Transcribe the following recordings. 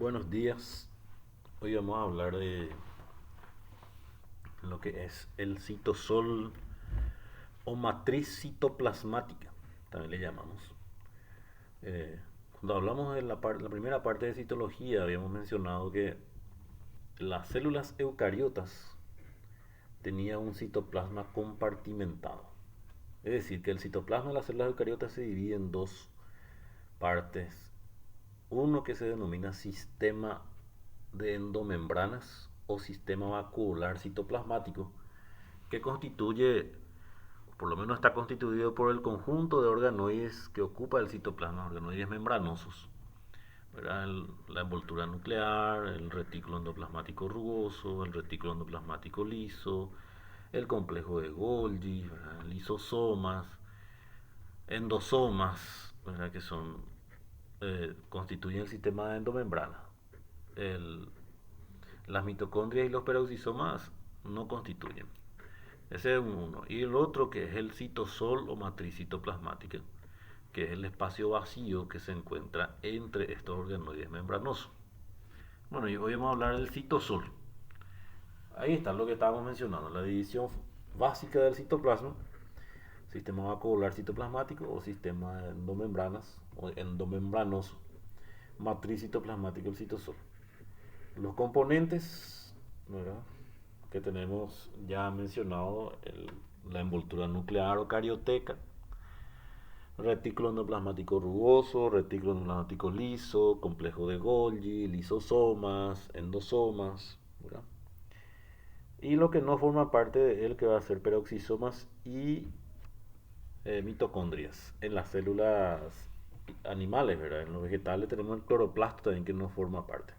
Buenos días. Hoy vamos a hablar de lo que es el citosol o matriz citoplasmática, también le llamamos. Cuando hablamos de la primera parte de citología, habíamos mencionado que las células eucariotas tenían un citoplasma compartimentado. Es decir, que el citoplasma de las células eucariotas se divide en dos partes. Uno que se denomina sistema de endomembranas o sistema vacuolar citoplasmático, que constituye, por lo menos está constituido por el conjunto de organoides que ocupa el citoplasma, organoides membranosos. La envoltura nuclear, el retículo endoplasmático rugoso, el retículo endoplasmático liso, el complejo de Golgi, lisosomas, endosomas, ¿verdad? Que son constituyen el sistema de endomembrana. El, las mitocondrias y los peroxisomas no constituyen. Ese es uno. Y el otro que es el citosol o matriz citoplasmática, que es el espacio vacío que se encuentra entre estos organoides membranosos. Bueno, y hoy vamos a hablar del citosol. Ahí está lo que estábamos mencionando, la división básica del citoplasma, sistema vacuolar citoplasmático o sistema de endomembranas o endomembranoso, matriz citoplasmática del citosol. Los componentes, ¿verdad?, que tenemos ya mencionado, la envoltura nuclear o carioteca, retículo endoplasmático rugoso, retículo endoplasmático liso, complejo de Golgi, lisosomas, endosomas, ¿verdad? Y lo que no forma parte de él, que va a ser peroxisomas y mitocondrias en las células animales, ¿verdad? En los vegetales tenemos el cloroplasto también que no forma parte.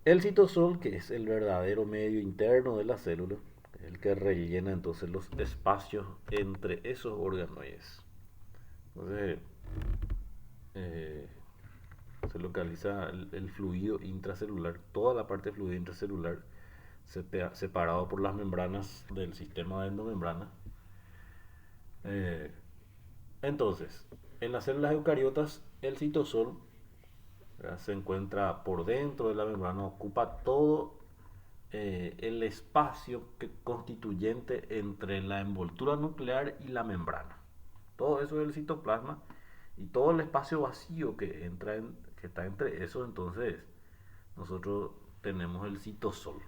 El citosol, que es el verdadero medio interno de la célula, es el que rellena entonces los espacios entre esos organoides. Entonces, eh, se localiza el fluido intracelular, toda la parte de fluido intracelular separado por las membranas del sistema de endomembrana. Eh, entonces, en las células eucariotas, el citosol, ¿verdad?, se encuentra por dentro de la membrana, ocupa todo el espacio constituyente entre la envoltura nuclear y la membrana. Todo eso es el citoplasma y todo el espacio vacío que está entre eso, entonces nosotros tenemos el citosol.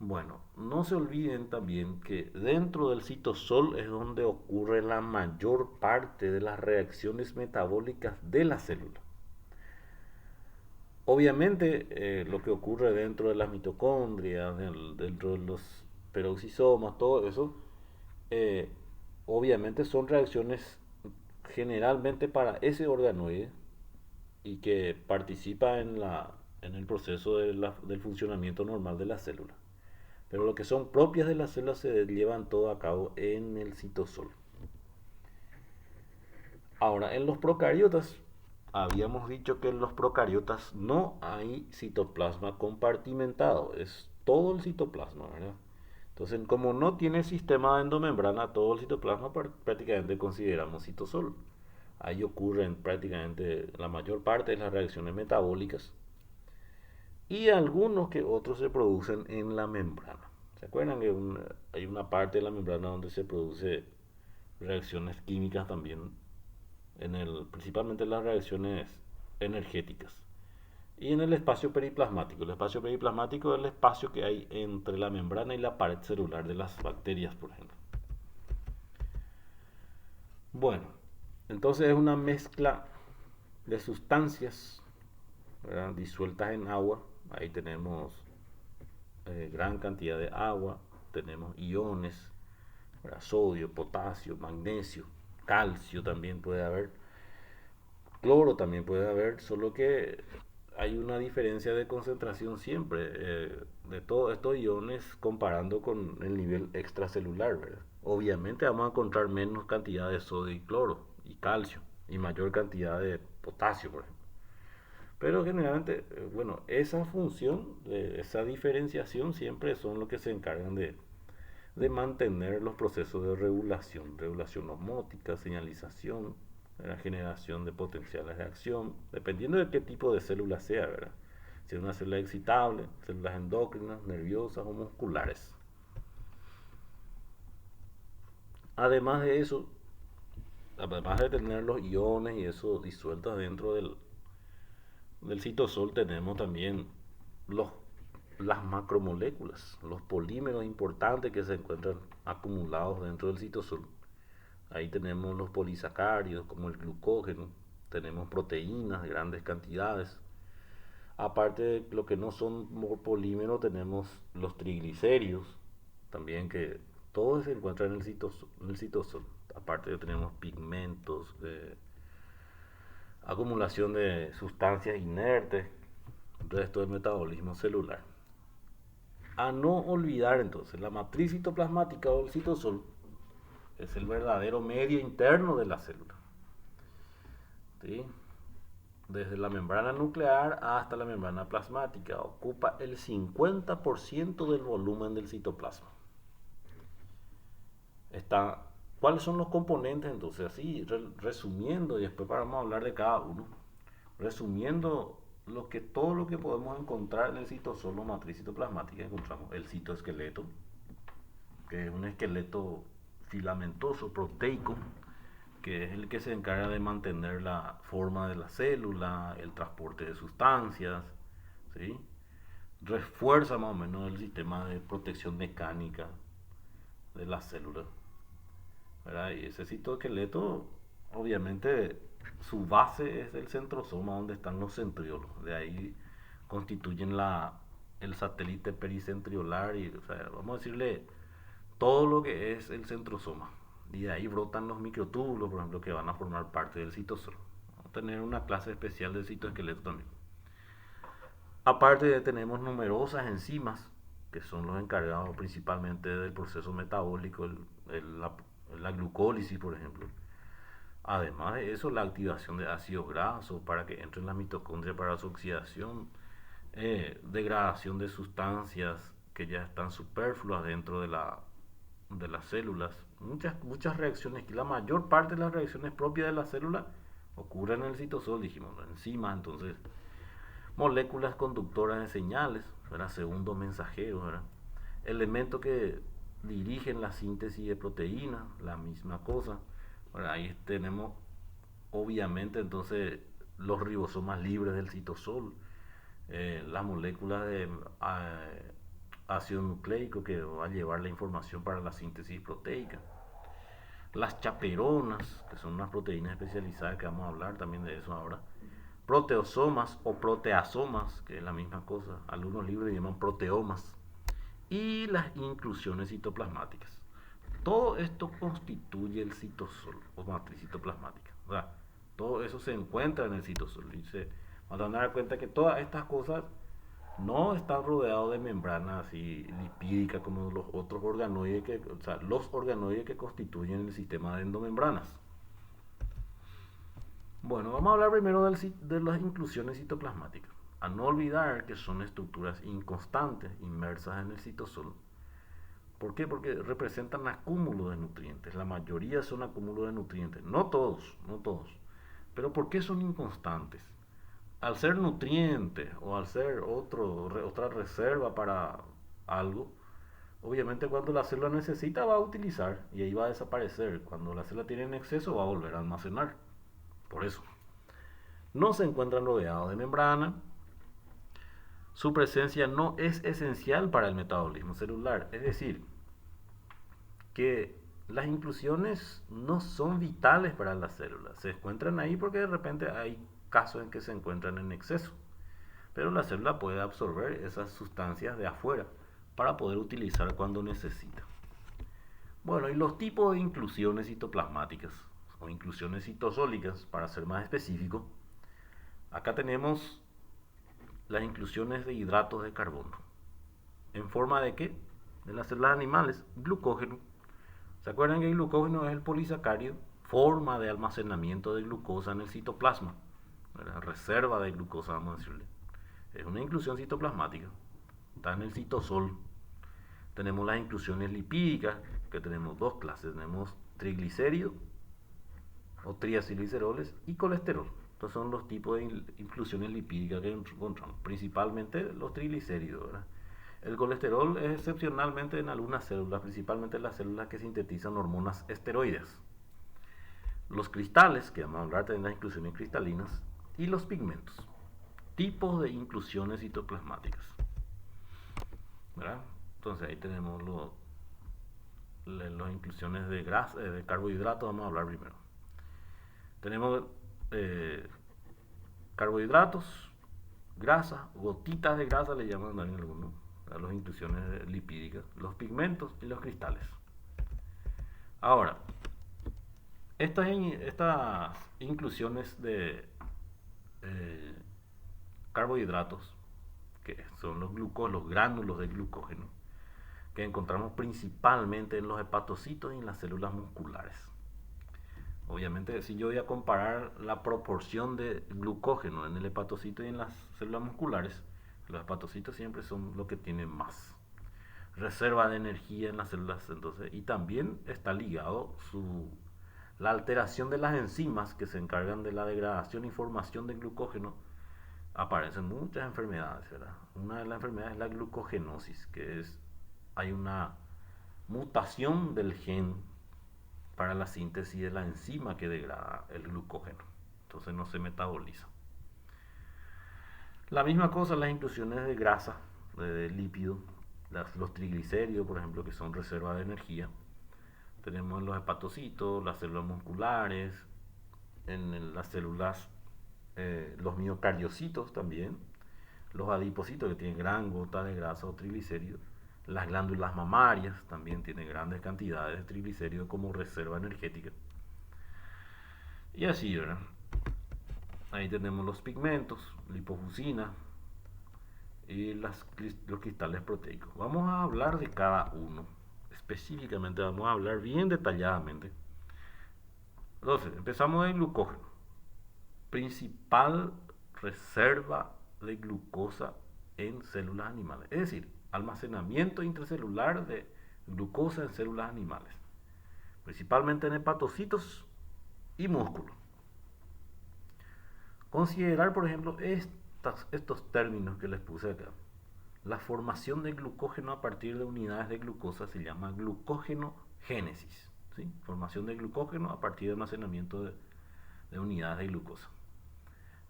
Bueno, no se olviden también que dentro del citosol es donde ocurre la mayor parte de las reacciones metabólicas de la célula. Obviamente, lo que ocurre dentro de las mitocondrias, dentro de los peroxisomas, todo eso, eh, obviamente son reacciones generalmente para ese organoide y que participa en el proceso del funcionamiento normal de la célula. Pero lo que son propias de la célula se llevan todo a cabo en el citosol. Ahora, en los procariotas, habíamos dicho que en los procariotas no hay citoplasma compartimentado, es todo el citoplasma, ¿verdad? Entonces, como no tiene sistema de endomembrana, todo el citoplasma prácticamente consideramos citosol. Ahí ocurren prácticamente la mayor parte de las reacciones metabólicas y algunos que otros se producen en la membrana. ¿Se acuerdan que hay una parte de la membrana donde se produce reacciones químicas también, principalmente las reacciones energéticas? Y en el espacio periplasmático. El espacio periplasmático es el espacio que hay entre la membrana y la pared celular de las bacterias, por ejemplo. Bueno, entonces es una mezcla de sustancias, ¿verdad?, disueltas en agua. Ahí tenemos gran cantidad de agua, tenemos iones, ¿verdad?, sodio, potasio, magnesio, calcio también puede haber, cloro también puede haber, solo que hay una diferencia de concentración siempre de todos estos iones comparando con el nivel extracelular, ¿verdad? Obviamente vamos a encontrar menos cantidad de sodio y cloro y calcio y mayor cantidad de potasio, por ejemplo. Pero generalmente, bueno, esa función, esa diferenciación siempre son los que se encargan de mantener los procesos de regulación, regulación osmótica, señalización, la generación de potenciales de acción, dependiendo de qué tipo de célula sea, ¿verdad? Si es una célula excitable, células endócrinas, nerviosas o musculares. Además de eso, además de tener los iones y eso disueltos dentro del citosol, tenemos también los, las macromoléculas, los polímeros importantes que se encuentran acumulados dentro del citosol. Ahí tenemos los polisacáridos como el glucógeno, tenemos proteínas de grandes cantidades. Aparte de lo que no son polímeros, tenemos los triglicéridos, también que todo se encuentra en el citosol. Aparte tenemos pigmentos, acumulación de sustancias inertes, resto del metabolismo celular. A no olvidar entonces, la matriz citoplasmática o el citosol es el verdadero medio interno de la célula. ¿Sí? Desde la membrana nuclear hasta la membrana plasmática, ocupa el 50% del volumen del citoplasma. Está, ¿cuáles son los componentes entonces? Así, resumiendo, y después vamos a hablar de cada uno. Resumiendo, todo lo que podemos encontrar en el citosol o matriz citoplasmática, encontramos el citoesqueleto, que es un esqueleto filamentoso, proteico, que es el que se encarga de mantener la forma de la célula, el transporte de sustancias, ¿sí? Refuerza más o menos el sistema de protección mecánica de la célula, ¿verdad? Y ese citoesqueleto, obviamente, su base es el centrosoma donde están los centriolos, de ahí constituyen el satélite pericentriolar y, o sea, vamos a decirle todo lo que es el centrosoma. Y de ahí brotan los microtúbulos, por ejemplo, que van a formar parte del citosol. Vamos a tener una clase especial del citoesqueleto también. Aparte tenemos numerosas enzimas, que son los encargados principalmente del proceso metabólico, la glucólisis, por ejemplo. Además de eso, la activación de ácidos grasos para que entren en la mitocondria para su oxidación, degradación de sustancias que ya están superfluas dentro de las células. Muchas reacciones, que la mayor parte de las reacciones propias de la célula ocurren en el citosol, dijimos, enzimas, entonces, moléculas conductoras de señales, ¿verdad? Segundo mensajero, ¿verdad? Elementos que dirigen la síntesis de proteínas, la misma cosa. Bueno, ahí tenemos, obviamente, entonces, los ribosomas libres del citosol, las moléculas de ácido nucleico que va a llevar la información para la síntesis proteica. Las chaperonas, que son unas proteínas especializadas, que vamos a hablar también de eso ahora. Proteosomas o proteasomas, que es la misma cosa. Algunos libros llaman proteomas. Y las inclusiones citoplasmáticas. Todo esto constituye el citosol o matriz citoplasmática. O sea, todo eso se encuentra en el citosol. Y se van a dar cuenta que todas estas cosas no están rodeados de membranas así lipídicas como los otros organoides, o sea, los organoides que constituyen el sistema de endomembranas. Bueno, vamos a hablar primero de las inclusiones citoplasmáticas. A no olvidar que son estructuras inconstantes inmersas en el citosol. ¿Por qué? Porque representan acúmulo de nutrientes. La mayoría son acúmulo de nutrientes. No todos, no todos. Pero ¿por qué son inconstantes? Al ser nutrientes o al ser otra reserva para algo, obviamente cuando la célula necesita va a utilizar y ahí va a desaparecer. Cuando la célula tiene en exceso va a volver a almacenar. Por eso. No se encuentran rodeados de membrana. Su presencia no es esencial para el metabolismo celular. Es decir, que las inclusiones no son vitales para las células. Se encuentran ahí porque de repente hay casos en que se encuentran en exceso. Pero la célula puede absorber esas sustancias de afuera para poder utilizar cuando necesita. Bueno, y los tipos de inclusiones citoplasmáticas o inclusiones citosólicas, para ser más específico, acá tenemos las inclusiones de hidratos de carbono. ¿En forma de qué? De las células animales, glucógeno. ¿Se acuerdan que el glucógeno es el polisacárido? Forma de almacenamiento de glucosa en el citoplasma. La reserva de glucosa, vamos a decirle. Es una inclusión citoplasmática. Está en el citosol. Tenemos las inclusiones lipídicas, que tenemos dos clases. Tenemos triglicéridos o triacilgliceroles y colesterol. Estos son los tipos de inclusiones lipídicas que encontramos, principalmente los triglicéridos, ¿verdad? El colesterol es excepcionalmente en algunas células, principalmente en las células que sintetizan hormonas esteroides. Los cristales, que vamos a hablar también de las inclusiones cristalinas, y los pigmentos, tipos de inclusiones citoplasmáticas, ¿verdad? Entonces ahí tenemos las inclusiones de grasa, de carbohidratos, vamos a hablar primero. Tenemos eh, carbohidratos, grasa, gotitas de grasa le llaman también algunos, a las inclusiones lipídicas, los pigmentos y los cristales. Ahora, estas inclusiones de eh, carbohidratos, que son los gránulos de glucógeno, que encontramos principalmente en los hepatocitos y en las células musculares. Obviamente, si yo voy a comparar la proporción de glucógeno en el hepatocito y en las células musculares, los hepatocitos siempre son los que tienen más reserva de energía en las células, entonces, y también está ligado la alteración de las enzimas que se encargan de la degradación y formación de glucógeno. Aparecen muchas enfermedades, ¿verdad? Una de las enfermedades es la glucogenosis, hay una mutación del gen para la síntesis de la enzima que degrada el glucógeno, entonces no se metaboliza. La misma cosa las inclusiones de grasa, de lípido, los triglicéridos, por ejemplo, que son reservas de energía. Tenemos los hepatocitos, las células musculares, en las células, los miocardiocitos también, los adipocitos que tienen gran gota de grasa o triglicéridos, las glándulas mamarias también tienen grandes cantidades de triglicéridos como reserva energética. Y así, ¿verdad? Ahí tenemos los pigmentos, lipofusina y los cristales proteicos. Vamos a hablar de cada uno. Específicamente vamos a hablar bien detalladamente. Entonces, empezamos del glucógeno. Principal reserva de glucosa en células animales. Es decir, almacenamiento intracelular de glucosa en células animales. Principalmente en hepatocitos y músculos. Considerar, por ejemplo, estos términos que les puse acá. La formación de glucógeno a partir de unidades de glucosa se llama glucogenogénesis. ¿Sí? Formación de glucógeno a partir de almacenamiento de unidades de glucosa.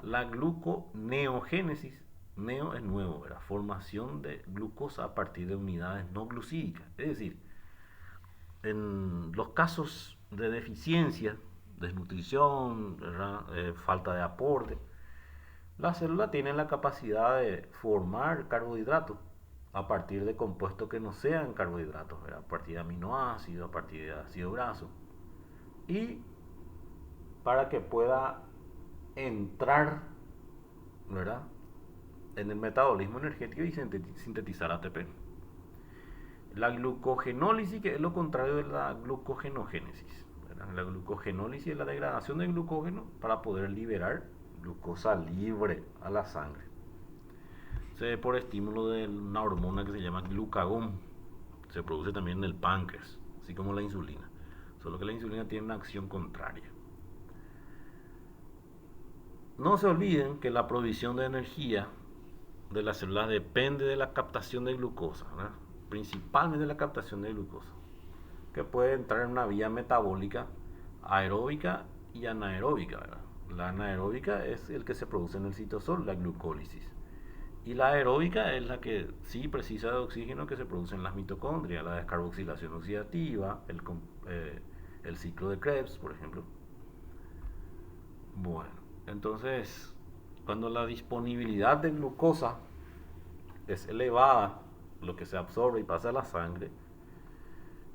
La gluconeogénesis, neo es nuevo, ¿verdad? Formación de glucosa a partir de unidades no glucídicas. Es decir, en los casos de deficiencia, desnutrición, falta de aporte, la célula tiene la capacidad de formar carbohidratos a partir de compuestos que no sean carbohidratos, ¿verdad? A partir de aminoácidos, a partir de ácido graso. Y para que pueda entrar, ¿verdad?, en el metabolismo energético y sintetizar ATP. La glucogenólisis, que es lo contrario de la glucogenogénesis. ¿Verdad? La glucogenólisis es la degradación del glucógeno para poder liberar glucosa libre a la sangre. Se ve por estímulo de una hormona que se llama glucagón. Se produce también en el páncreas, así como la insulina. Solo que la insulina tiene una acción contraria. No se olviden que la provisión de energía de las células depende de la captación de glucosa, ¿verdad? Principalmente de la captación de glucosa, que puede entrar en una vía metabólica aeróbica y anaeróbica, ¿verdad? La anaeróbica es el que se produce en el citosol, la glucólisis. Y la aeróbica es la que sí precisa de oxígeno, que se produce en las mitocondrias, la descarboxilación oxidativa, el ciclo de Krebs, por ejemplo. Bueno, entonces, cuando la disponibilidad de glucosa es elevada, lo que se absorbe y pasa a la sangre,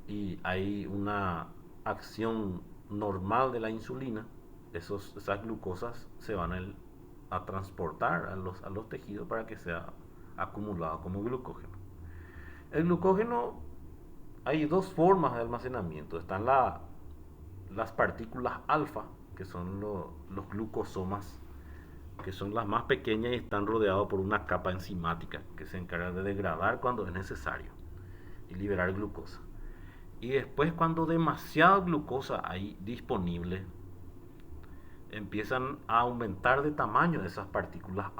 y hay una acción normal de la insulina, esas glucosas se van a transportar a los tejidos para que sea acumulado como glucógeno. El glucógeno, hay dos formas de almacenamiento. Están las partículas alfa, que son los glucosomas, que son las más pequeñas y están rodeados por una capa enzimática que se encarga de degradar cuando es necesario y liberar glucosa. Y después, cuando demasiada glucosa hay disponible, empiezan a aumentar de tamaño esas partículas,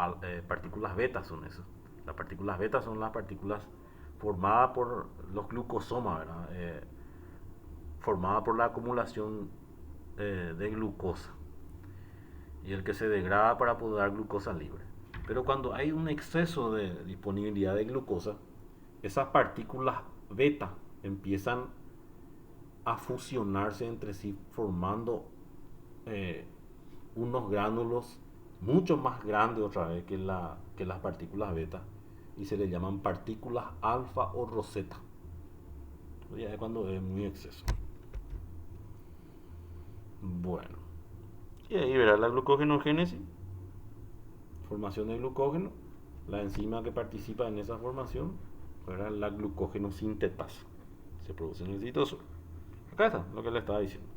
partículas beta son esas. Las partículas beta son las partículas formadas por los glucosomas, ¿verdad? Formadas por la acumulación de glucosa y el que se degrada para poder dar glucosa libre. Pero cuando hay un exceso de disponibilidad de glucosa, esas partículas beta empiezan a fusionarse entre sí formando unos gránulos mucho más grandes otra vez que las partículas beta y se le llaman partículas alfa o roseta. Ya es cuando es muy exceso. Bueno, y ahí verás la glucogenogénesis, formación de glucógeno, la enzima que participa en esa formación, era la glucógeno-sintetasa. Se produce en el citosol. Acá está lo que le estaba diciendo.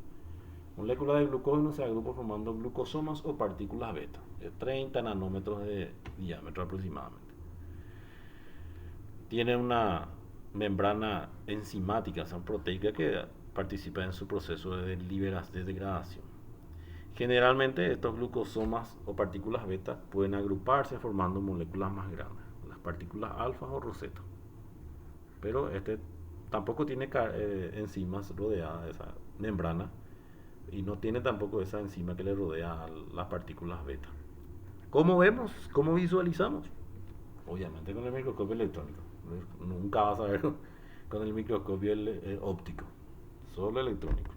Moléculas de glucógeno se agrupan formando glucosomas o partículas beta, de 30 nanómetros de diámetro aproximadamente. Tiene una membrana enzimática, son proteica que participa en su proceso de degradación. Generalmente estos glucosomas o partículas beta pueden agruparse formando moléculas más grandes, las partículas alfa o roseta. Pero este tampoco tiene enzimas rodeadas de esa membrana y no tiene tampoco esa enzima que le rodea a las partículas beta. ¿Cómo vemos? ¿Cómo visualizamos? Obviamente con el microscopio electrónico. Nunca vas a ver con el microscopio óptico, solo electrónico.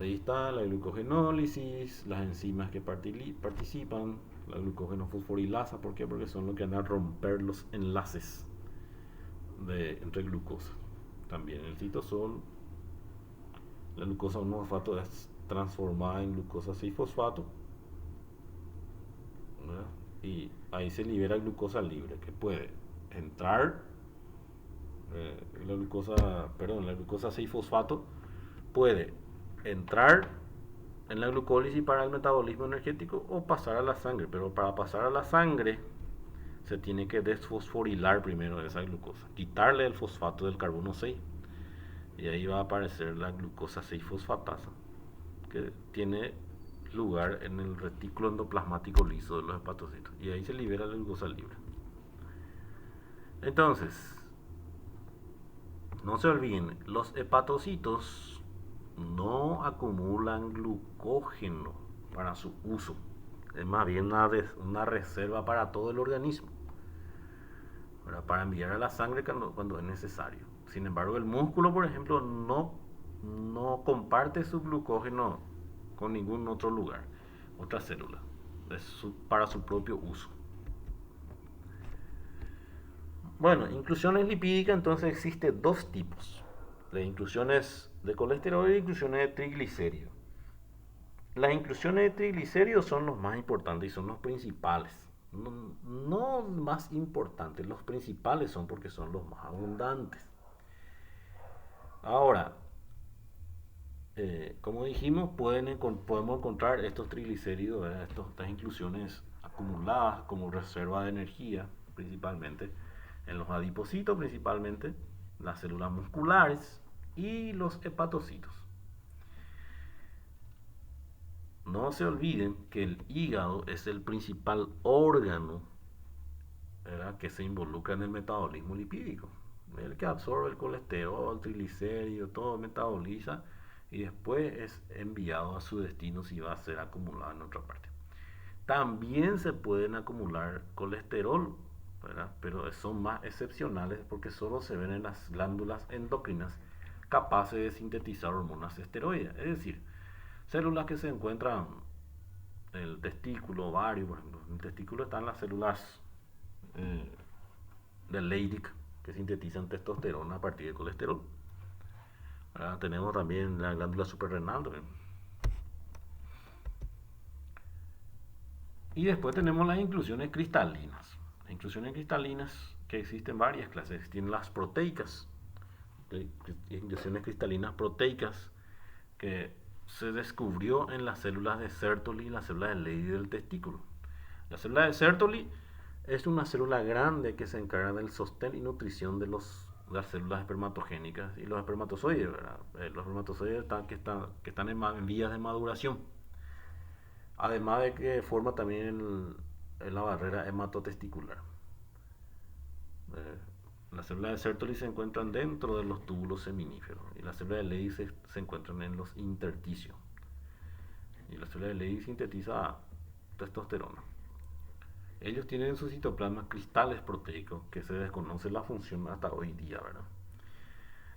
Ahí está la glucogenólisis, las enzimas que participan, la glucógeno-fosforilasa, ¿por qué? Porque son los que van a romper los enlaces entre glucosa. También el citosol, la glucosa 1-fosfato es transformada en glucosa 6-fosfato, ¿verdad? Y ahí se libera glucosa libre que puede entrar, la glucosa 6-fosfato puede entrar en la glucólisis para el metabolismo energético o pasar a la sangre, pero para pasar a la sangre se tiene que desfosforilar primero esa glucosa, quitarle el fosfato del carbono 6 y ahí va a aparecer la glucosa 6-fosfatasa que tiene lugar en el retículo endoplasmático liso de los hepatocitos y ahí se libera la glucosa libre. Entonces, no se olviden, los hepatocitos no acumulan glucógeno para su uso, es más bien una reserva para todo el organismo, para enviar a la sangre cuando es necesario. Sin embargo, el músculo, por ejemplo, no comparte su glucógeno con ningún otro lugar, otra célula, para su propio uso. Bueno, inclusiones lipídicas, entonces existe dos tipos, de inclusiones de colesterol y inclusiones de triglicéridos. Las inclusiones de triglicéridos son los más importantes y son los principales. No más importantes, los principales son porque son los más abundantes. Ahora, como dijimos, podemos encontrar estos triglicéridos, estas inclusiones acumuladas como reserva de energía, principalmente en los adipocitos, principalmente las células musculares y los hepatocitos. No se olviden que el hígado es el principal órgano, ¿verdad?, que se involucra en el metabolismo lipídico. El que absorbe el colesterol, el triglicérido, todo metaboliza y después es enviado a su destino si va a ser acumulado en otra parte. También se pueden acumular colesterol, ¿verdad?, pero son más excepcionales porque solo se ven en las glándulas endocrinas capaces de sintetizar hormonas esteroides, es decir, células que se encuentran en el testículo, ovario, por ejemplo. En el testículo están las células de Leydig que sintetizan testosterona a partir del colesterol. Ahora tenemos también la glándula suprarrenal también. Y después tenemos las inclusiones cristalinas. Las inclusiones cristalinas, que existen varias clases. Tienen las proteicas, inclusiones cristalinas proteicas, que se descubrió en las células de Sertoli y las células de Leydig del testículo. La célula de Sertoli es una célula grande que se encarga del sostén y nutrición de los las células espermatogénicas y los espermatozoides, ¿verdad? Los espermatozoides que están en vías de maduración. Además de que forma también en la barrera hematotesticular. Eh, las células de Sertoli se encuentran dentro de los túbulos seminíferos y las células de Leydig se encuentran en los intersticios. Y la célula de Leydig sintetiza testosterona. Ellos tienen en su citoplasma cristales proteicos que se desconoce la función hasta hoy día, ¿verdad?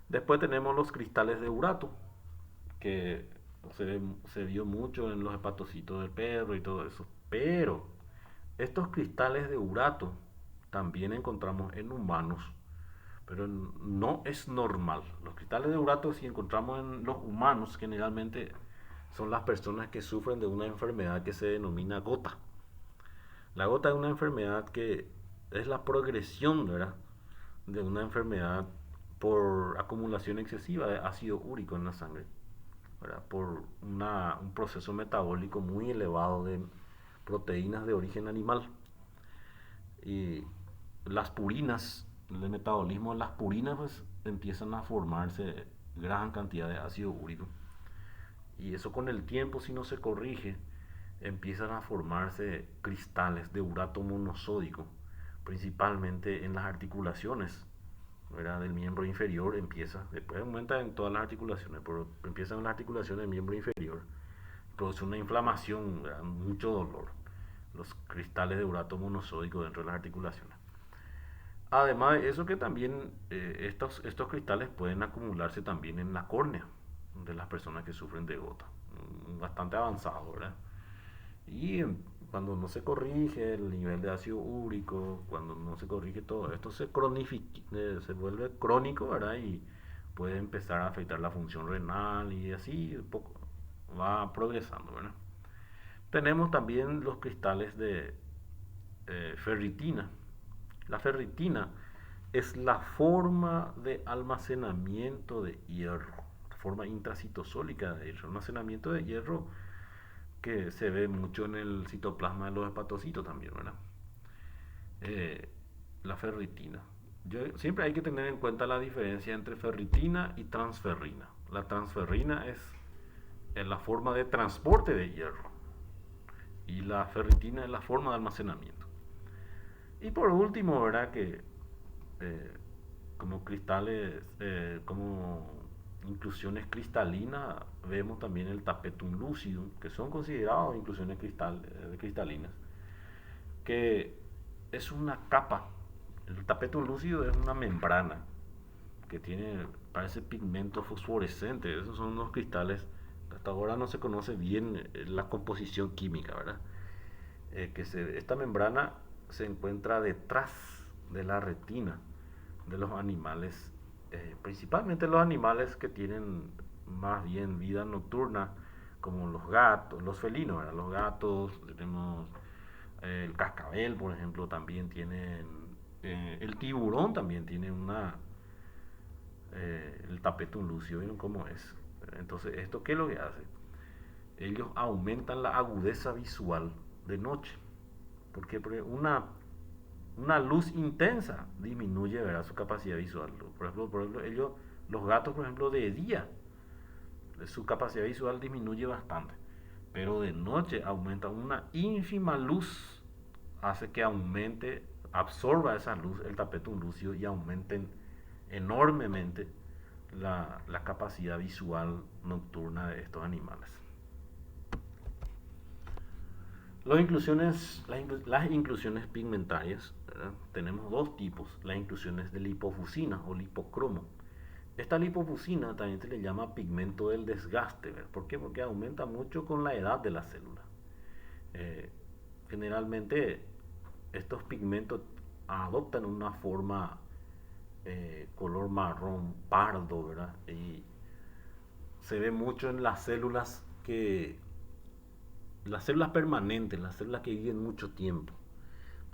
Después tenemos los cristales de urato, que se vio mucho en los hepatocitos del perro y todo eso. Pero estos cristales de urato también encontramos en humanos, pero no es normal. Los cristales de urato, si encontramos en los humanos, generalmente son las personas que sufren de una enfermedad que se denomina gota. La gota es una enfermedad que es la progresión, ¿verdad?, de una enfermedad por acumulación excesiva de ácido úrico en la sangre, ¿verdad?, por un proceso metabólico muy elevado de proteínas de origen animal. Y las purinas, el metabolismo de las purinas, pues empiezan a formarse gran cantidad de ácido úrico. Y eso con el tiempo, si no se corrige, empiezan a formarse cristales de urato monosódico, principalmente en las articulaciones, ¿verdad?, del miembro inferior. Después aumenta en todas las articulaciones, pero empieza en las articulaciones del miembro inferior. Produce una inflamación, ¿verdad?, mucho dolor. Los cristales de urato monosódico dentro de las articulaciones. Además de eso, que también estos cristales pueden acumularse también en la córnea de las personas que sufren de gota, bastante avanzado, ¿verdad? Y cuando no se corrige el nivel de ácido úrico, cuando no se corrige todo esto, se vuelve crónico, ¿verdad? Y puede empezar a afectar la función renal y así poco va progresando, ¿verdad? Tenemos también los cristales de ferritina. La ferritina es la forma de almacenamiento de hierro, forma intracitosólica de hierro, almacenamiento de hierro que se ve mucho en el citoplasma de los hepatocitos también, ¿verdad? Eh, la ferritina. Siempre hay que tener en cuenta la diferencia entre ferritina y transferrina. La transferrina es la forma de transporte de hierro y la ferritina es la forma de almacenamiento. Y por último, ¿verdad?, que eh, como cristales, como inclusiones cristalinas, vemos también el tapetum lucidum, que son considerados inclusiones cristalinas, que es una capa. El tapetum lúcido es una membrana que parece pigmento fosforescente. Esos son unos cristales. Hasta ahora no se conoce bien la composición química, ¿verdad? Esta membrana se encuentra detrás de la retina de los animales, principalmente los animales que tienen más bien vida nocturna, como los gatos, los felinos, ¿verdad? Los gatos, tenemos el cascabel, por ejemplo, también tienen, el tiburón también tiene el tapetum lucio, ¿vieron cómo es? Entonces, ¿esto qué es lo que hace? Ellos aumentan la agudeza visual de noche. Porque una luz intensa disminuye, ¿verdad?, su capacidad visual. Por ejemplo, los gatos, por ejemplo, de día, su capacidad visual disminuye bastante. Pero de noche aumenta una ínfima luz, hace que absorba esa luz el tapetum lucio y aumenten enormemente la capacidad visual nocturna de estos animales. Las inclusiones pigmentarias, ¿verdad? Tenemos dos tipos, las inclusiones de lipofusina o lipocromo. Esta lipofusina también se le llama pigmento del desgaste, ¿verdad? ¿Por qué? Porque aumenta mucho con la edad de la célula. Eh, Generalmente estos pigmentos adoptan una forma color marrón pardo, ¿verdad? Y se ve mucho en las células permanentes, las células que viven mucho tiempo,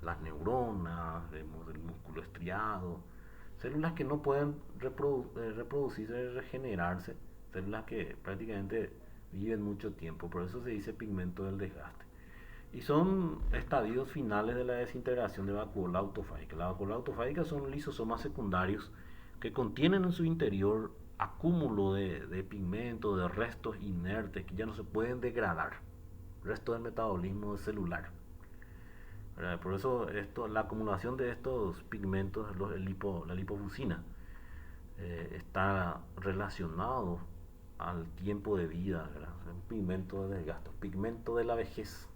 las neuronas, vemos el músculo estriado, células que no pueden reproducirse, regenerarse, células que prácticamente viven mucho tiempo, por eso se dice pigmento del desgaste. Y son estadios finales de la desintegración de vacuola autofágica. La vacuola autofágica son lisosomas secundarios que contienen en su interior acúmulo de pigmentos, de restos inertes que ya no se pueden degradar, resto del metabolismo celular. ¿Verdad? Por eso la acumulación de estos pigmentos, la lipofuscina, está relacionado al tiempo de vida, ¿verdad? Un pigmento de desgaste, pigmento de la vejez.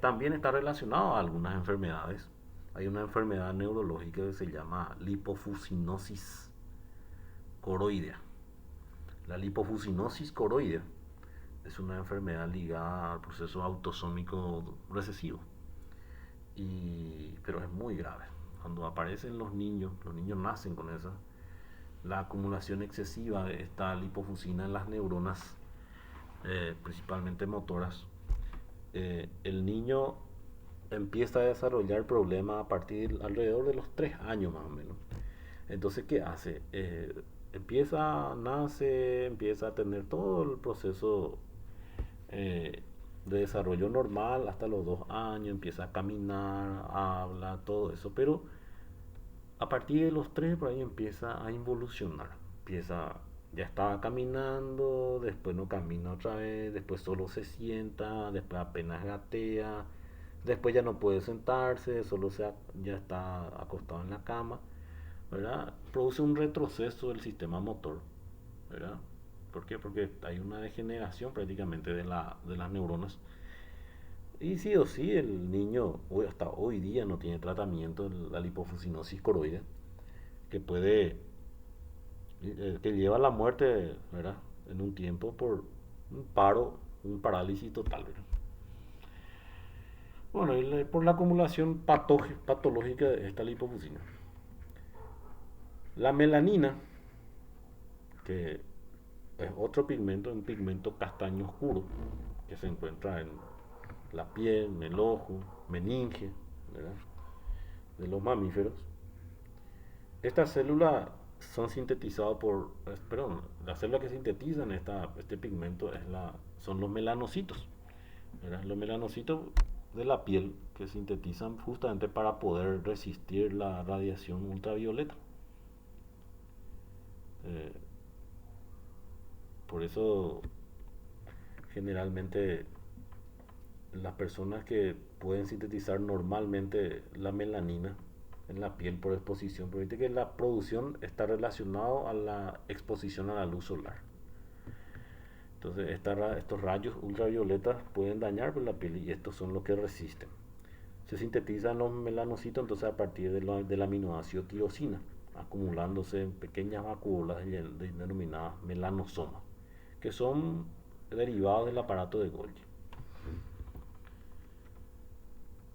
También está relacionado a algunas enfermedades. Hay una enfermedad neurológica que se llama lipofuscinosis coroidea. La lipofuscinosis coroidea es una enfermedad ligada al proceso autosómico recesivo, pero es muy grave. Cuando aparecen los niños nacen con esa, la acumulación excesiva de esta lipofuscina en las neuronas, principalmente motoras, el niño empieza a desarrollar problemas a partir alrededor de los 3 años más o menos. Entonces, ¿qué hace? Empieza a tener todo el proceso de desarrollo normal hasta los 2 años, empieza a caminar, habla, todo eso, pero a partir de los 3 por ahí empieza a involucionar, ya estaba caminando, después no camina otra vez, después solo se sienta, después apenas gatea, después ya no puede sentarse, ya está acostado en la cama, ¿verdad? Produce un retroceso del sistema motor, ¿verdad? ¿Por qué? Porque hay una degeneración prácticamente de las neuronas. Y sí o sí, el niño hasta hoy día no tiene tratamiento de la lipofuscinosis coroidea, que puede, que lleva a la muerte, ¿verdad? En un tiempo por un paro, un parálisis total, ¿verdad? Bueno, por la acumulación patológica de esta lipofuscina. La melanina, que es otro pigmento, un pigmento castaño oscuro, que se encuentra en la piel, en el ojo, meninge, ¿verdad? De los mamíferos. Estas células son sintetizadas perdón, las células que sintetizan este pigmento son los melanocitos, ¿verdad? Los melanocitos de la piel que sintetizan justamente para poder resistir la radiación ultravioleta. Eh, por eso generalmente las personas que pueden sintetizar normalmente la melanina en la piel por exposición, pero viste que la producción está relacionada a la exposición a la luz solar. Entonces estos rayos ultravioletas pueden dañar la piel y estos son los que resisten. Se sintetizan los melanocitos entonces a partir del aminoácido tirosina, acumulándose en pequeñas vacuolas denominadas melanosomas, que son derivados del aparato de Golgi.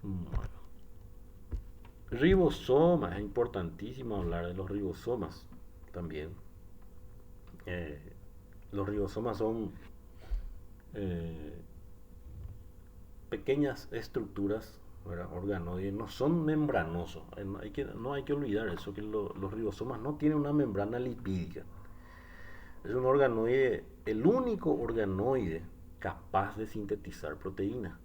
Bueno. Ribosomas, es importantísimo hablar de los ribosomas también. Eh, los ribosomas son eh, pequeñas estructuras, ¿verdad? Organoides, no son membranosos. No hay que olvidar eso, que los ribosomas no tienen una membrana lipídica. Es un organoide, el único organoide capaz de sintetizar proteínas.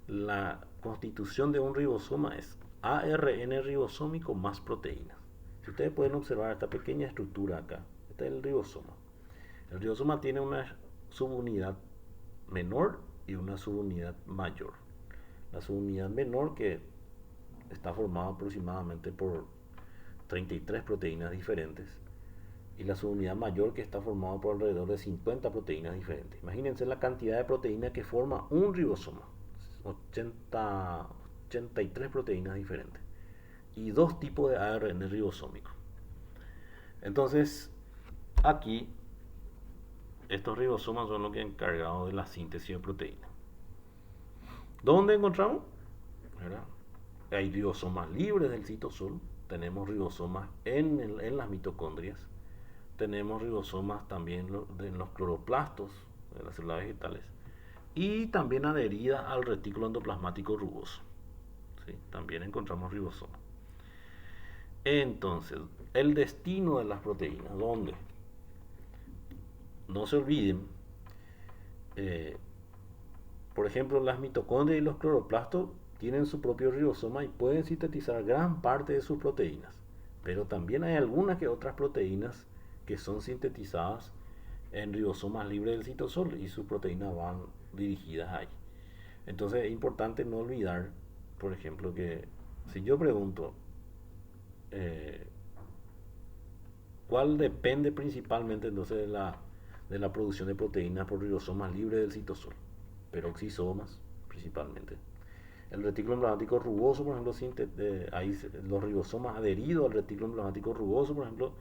La constitución de un ribosoma es ARN ribosómico más proteínas. Si ustedes pueden observar esta pequeña estructura acá, este es el ribosoma. El ribosoma tiene una subunidad menor y una subunidad mayor. La subunidad menor, que está formada aproximadamente por 33 proteínas diferentes, y la subunidad mayor, que está formada por alrededor de 50 proteínas diferentes. Imagínense la cantidad de proteínas que forma un ribosoma: 83 proteínas diferentes y dos tipos de ARN ribosómico. Entonces, aquí estos ribosomas son los que encargados de la síntesis de proteínas. ¿Dónde encontramos? ¿Verdad? Hay ribosomas libres del citosol, tenemos ribosomas en las mitocondrias, tenemos ribosomas también en los cloroplastos de las células vegetales y también adheridas al retículo endoplasmático rugoso. ¿Sí? También encontramos ribosomas. Entonces, el destino de las proteínas, ¿dónde? No se olviden, por ejemplo, las mitocondrias y los cloroplastos tienen su propio ribosoma y pueden sintetizar gran parte de sus proteínas. pero también hay algunas que otras proteínas que son sintetizadas en ribosomas libres del citosol y sus proteínas van dirigidas ahí. Entonces es importante no olvidar, por ejemplo, que si yo pregunto eh, cuál depende principalmente entonces de la producción de proteínas por ribosomas libres del citosol, peroxisomas principalmente. El retículo emblemático rugoso, por ejemplo, ahí los ribosomas adheridos al retículo emblemático rugoso, por ejemplo,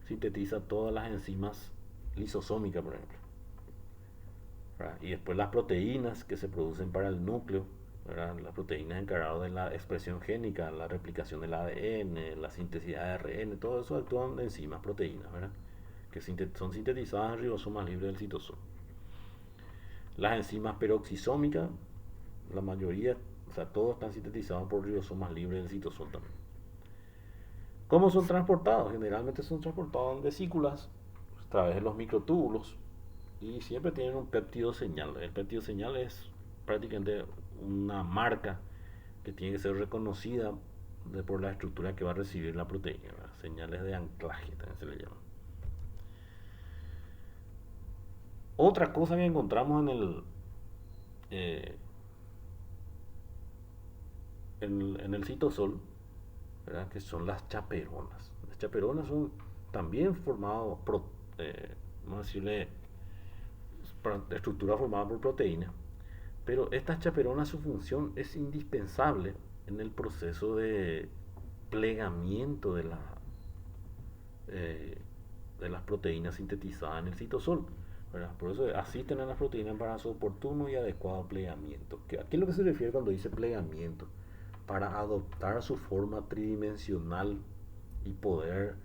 sintetiza todas las enzimas lisosómicas, por ejemplo. ¿Verdad? Y después las proteínas que se producen para el núcleo, ¿verdad? Las proteínas encargadas de la expresión génica, la replicación del ADN, la síntesis de ARN, todo eso actúan enzimas, proteínas, ¿verdad? Que son sintetizadas en ribosomas libres del citosol. Las enzimas peroxisómicas, la mayoría, o sea, todos están sintetizados por ribosomas libres del citosol también. ¿Cómo son transportados? Generalmente son transportados en vesículas a través de los microtúbulos y siempre tienen un péptido señal. El péptido señal es prácticamente una marca que tiene que ser reconocida por la estructura que va a recibir la proteína, ¿verdad? Señales de anclaje también se le llama. Otra cosa que encontramos eh, en el citosol, ¿verdad? Que son las chaperonas. Las chaperonas son también formadas, vamos a decirle, estructura formada por proteína. Pero estas chaperonas, su función es indispensable en el proceso de plegamiento eh, de las proteínas sintetizadas en el citosol, ¿verdad? Por eso asisten a las proteínas para su oportuno y adecuado plegamiento. ¿A qué es lo que se refiere cuando dice plegamiento? Para adoptar su forma tridimensional y poder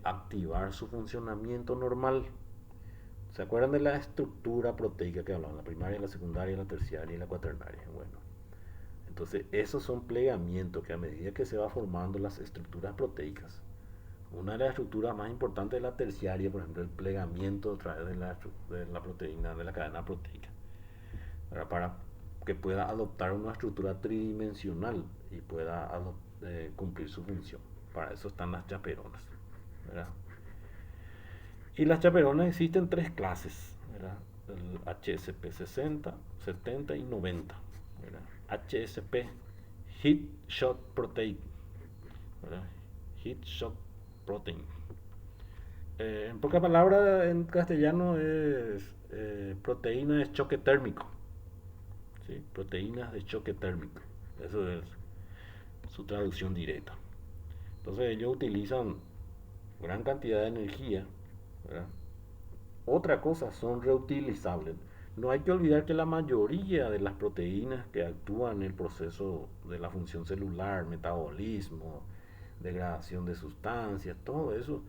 activar su funcionamiento normal. ¿Se acuerdan de la estructura proteica que hablaban? La primaria, la secundaria, la terciaria y la cuaternaria. Bueno, entonces esos son plegamientos que a medida que se va formando las estructuras proteicas, una de las estructuras más importantes es la terciaria, por ejemplo, el plegamiento a través de la proteína, de la cadena proteica, para que pueda adoptar una estructura tridimensional y pueda cumplir su función. Para eso están las chaperonas, ¿verdad? Y las chaperonas existen tres clases, ¿verdad? El HSP 60, 70 y 90. ¿Verdad? HSP, Heat Shock Protein. ¿Verdad? Heat Shock Protein. En pocas palabras, en castellano es proteína de choque térmico. ¿Sí? Proteínas de choque térmico. Eso es su traducción directa. Entonces ellos utilizan gran cantidad de energía, ¿verdad? Otra cosa, son reutilizables. No hay que olvidar que la mayoría de las proteínas que actúan en el proceso de la función celular, metabolismo, degradación de sustancias, todo eso,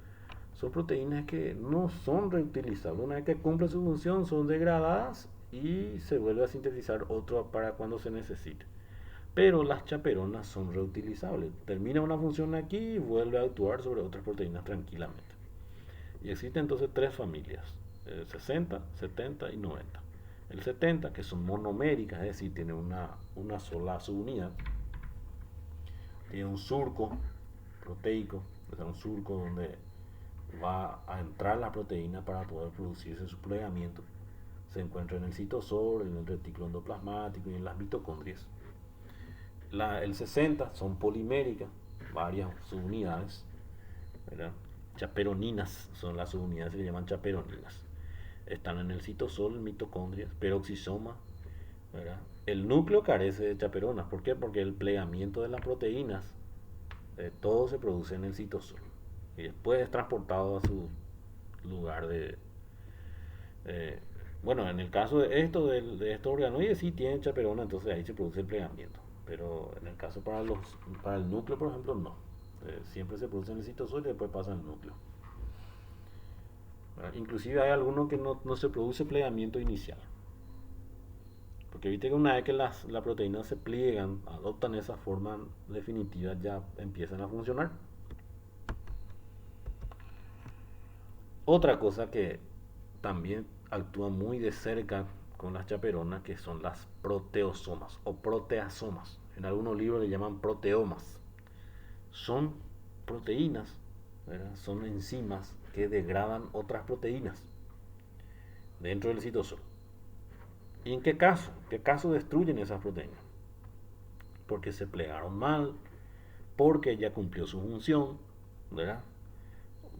son proteínas que no son reutilizables. Una vez que cumplen su función, son degradadas y se vuelve a sintetizar otro para cuando se necesite. Pero las chaperonas son reutilizables. Termina una función aquí y vuelve a actuar sobre otras proteínas tranquilamente. Y existen entonces tres familias, 60, 70 y 90. El 70, que son monoméricas, es decir, tiene una sola subunidad, tiene un surco proteico, o sea, un surco donde va a entrar la proteína para poder producirse su plegamiento. Se encuentra en el citosol, en el retículo endoplasmático y en las mitocondrias. El 60 son poliméricas, varias subunidades, ¿verdad? Chaperoninas son las subunidades que se llaman chaperoninas. Están en el citosol, mitocondrias, peroxisoma, ¿verdad? El núcleo carece de chaperonas. ¿Por qué? Porque el plegamiento de las proteínas, todo se produce en el citosol y después es transportado a su lugar de... eh, bueno, en el caso de estos organoides sí tienen chaperona, entonces ahí se produce el plegamiento. Pero en el caso para el núcleo, por ejemplo, no. Siempre se produce en el citosol y después pasa al núcleo. Inclusive hay algunos que no se produce plegamiento inicial. Porque viste que una vez que las proteínas se pliegan, adoptan esa forma definitiva, ya empiezan a funcionar. Otra cosa que también actúa muy de cerca con las chaperonas, que son las proteosomas o proteasomas. En algunos libros le llaman proteomas. Son proteínas, ¿verdad? Son enzimas que degradan otras proteínas dentro del citosol. ¿Y en qué caso? ¿En qué caso destruyen esas proteínas? Porque se plegaron mal, porque ya cumplió su función, ¿verdad?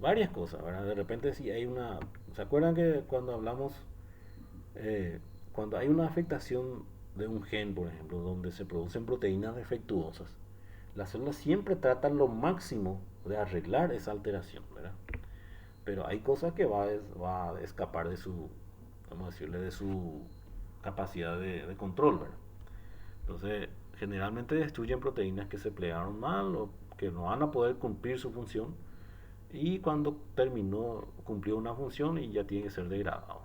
Varias cosas, ¿verdad? De repente si hay una... ¿Se acuerdan que cuando hablamos, eh, cuando hay una afectación de un gen, por ejemplo, donde se producen proteínas defectuosas, las células siempre tratan lo máximo de arreglar esa alteración, ¿verdad? Pero hay cosas que va a escapar de su, vamos a decirle, de su capacidad de control, ¿verdad? Entonces, generalmente destruyen proteínas que se plegaron mal o que no van a poder cumplir su función y cuando terminó, cumplió una función y ya tiene que ser degradado.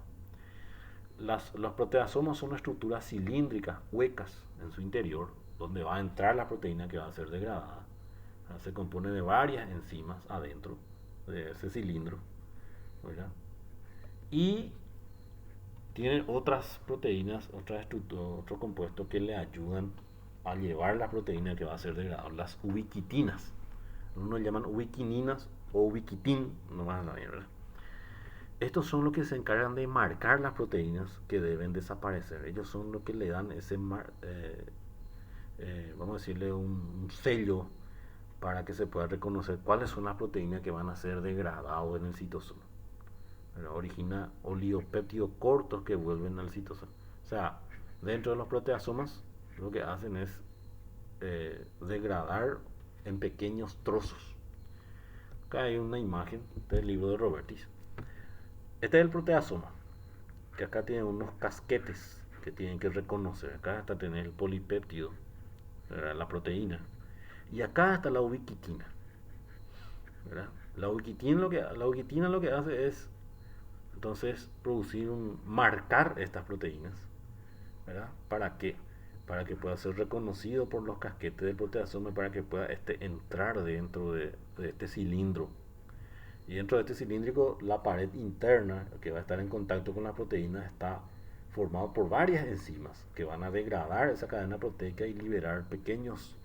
Los proteasomas son estructuras cilíndricas, huecas en su interior, donde va a entrar la proteína que va a ser degradada. Se compone de varias enzimas adentro de ese cilindro, ¿verdad? Y tienen otras proteínas, otras estructuras, otros compuestos que le ayudan a llevar la proteína que va a ser degradada, las ubiquitinas. Unos llaman ubiquininas o ubiquitin, no más nada, ¿verdad? Estos son los que se encargan de marcar las proteínas que deben desaparecer. Ellos son los que le dan ese, vamos a decirle, un sello para que se pueda reconocer cuáles son las proteínas que van a ser degradadas en el citosol. Origina oliopéptidos cortos que vuelven al citosol. O sea, dentro de los proteasomas lo que hacen es degradar en pequeños trozos. Acá hay una imagen del libro de Robertis. Este es el proteasoma, que acá tiene unos casquetes que tienen que reconocer. Acá está tener el polipéptido, la proteína. Y acá está la ubiquitina. ¿Verdad? La ubiquitina lo que hace es entonces producir marcar estas proteínas. ¿Verdad? ¿Para qué? Para que pueda ser reconocido por los casquetes del proteasoma, para que pueda entrar dentro de este cilindro. Y dentro de este cilíndrico, la pared interna que va a estar en contacto con la proteína está formado por varias enzimas que van a degradar esa cadena proteica y liberar pequeños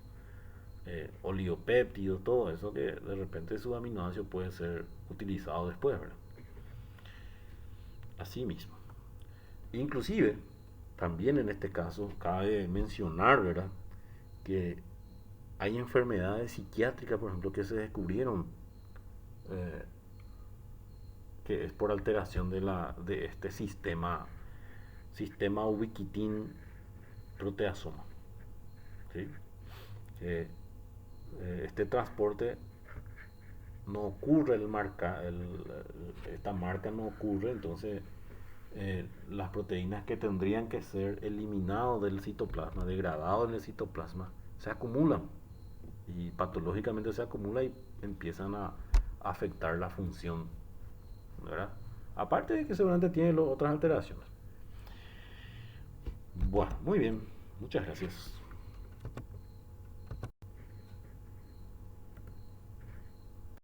oliopéptidos, todo eso que de repente su aminoácido puede ser utilizado después, ¿verdad? Así mismo. Inclusive, también en este caso, cabe mencionar, ¿verdad?, que hay enfermedades psiquiátricas, por ejemplo, que se descubrieron eh, que es por alteración de este sistema ubiquitin proteasoma, ¿sí? Que este transporte no ocurre, esta marca no ocurre, entonces las proteínas que tendrían que ser eliminadas del citoplasma, degradadas en el citoplasma, se acumulan y patológicamente se acumula y empiezan a afectar la función, ¿verdad? Aparte de que seguramente tiene otras alteraciones. Bueno, muy bien, muchas gracias.